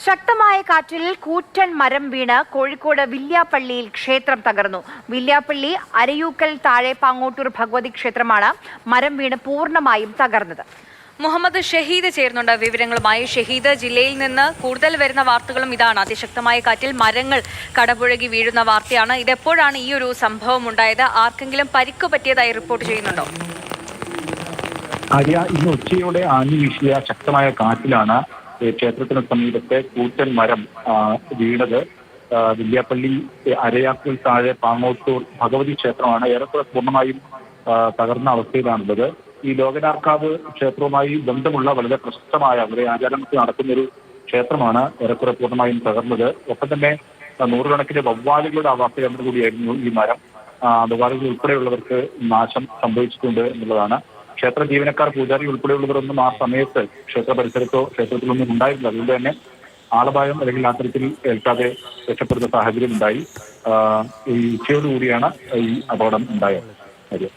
ശക്തമായ കാറ്റിൽ കൂറ്റൻ മരം വീണ് കോഴിക്കോട് വില്യാപ്പള്ളിയിൽ ക്ഷേത്രം തകർന്നു. വില്യാപ്പള്ളി അരയൂക്കൽ താഴെ പാങ്ങോട്ടൂർ ഭഗവതി ക്ഷേത്രമാണ് മരം വീണ് പൂർണ്ണമായും തകർന്നത്. മുഹമ്മദ് ഷഹീദ് ചേർന്നുണ്ട് വിവരങ്ങളുമായി. ഷഹീദ്, ജില്ലയിൽ നിന്ന് കൂടുതൽ വരുന്ന വാർത്തകളും ഇതാണ്. അതിശക്തമായ കാറ്റിൽ മരങ്ങൾ കടപുഴകി വീഴുന്ന വാർത്തയാണ്. ഇതെപ്പോഴാണ് ഈ ഒരു സംഭവം ഉണ്ടായത്? ആർക്കെങ്കിലും പരിക്ക് പറ്റിയതായി റിപ്പോർട്ട് ചെയ്യുന്നുണ്ടോ? ആര്യ, ഇന്ന് ഉച്ചയോടെ ആഞ്ഞു വീശിയ ശക്തമായ കാറ്റിലാണ് ക്ഷേത്രത്തിന് സമീപത്തെ കൂറ്റൻ മരം വീണത്. വില്യാപ്പള്ളി അരയാക്കൽ താഴെ പാങ്ങോട്ടൂർ ഭഗവതി ക്ഷേത്രമാണ് ഏറെക്കുറെ പൂർണ്ണമായും തകർന്ന അവസ്ഥയിലാണുള്ളത്. ഈ ലോകനാർക്കാവ് ക്ഷേത്രവുമായി ബന്ധമുള്ള വളരെ പ്രശസ്തമായ വളരെ ആചാരങ്ങൾക്ക് നടക്കുന്നൊരു ക്ഷേത്രമാണ് ഏറെക്കുറെ പൂർണ്ണമായും തകർന്നത്. ഒപ്പം തന്നെ നൂറുകണക്കിന് വവ്വാലുകളുടെ ആവാസ കേന്ദ്രം കൂടിയായിരുന്നു ഈ മരം. വവ്വാലുകൾ ഉൾപ്പെടെയുള്ളവർക്ക് നാശം സംഭവിച്ചിട്ടുണ്ട് എന്നുള്ളതാണ്. ക്ഷേത്ര ജീവനക്കാർ, പൂജാരി ഉൾപ്പെടെയുള്ളവരൊന്നും ആ സമയത്ത് ക്ഷേത്ര പരിസരത്തോ ക്ഷേത്രത്തിലൊന്നും ഉണ്ടായിട്ടില്ല. അതുകൊണ്ട് തന്നെ ആളപായം അല്ലെങ്കിൽ അത്തരത്തിൽ ഏൽക്കാതെ രക്ഷപ്പെടുന്ന സാഹചര്യം ഉണ്ടായി. ഈ ഉച്ചയോടുകൂടിയാണ് ഈ അപകടം ഉണ്ടായത്.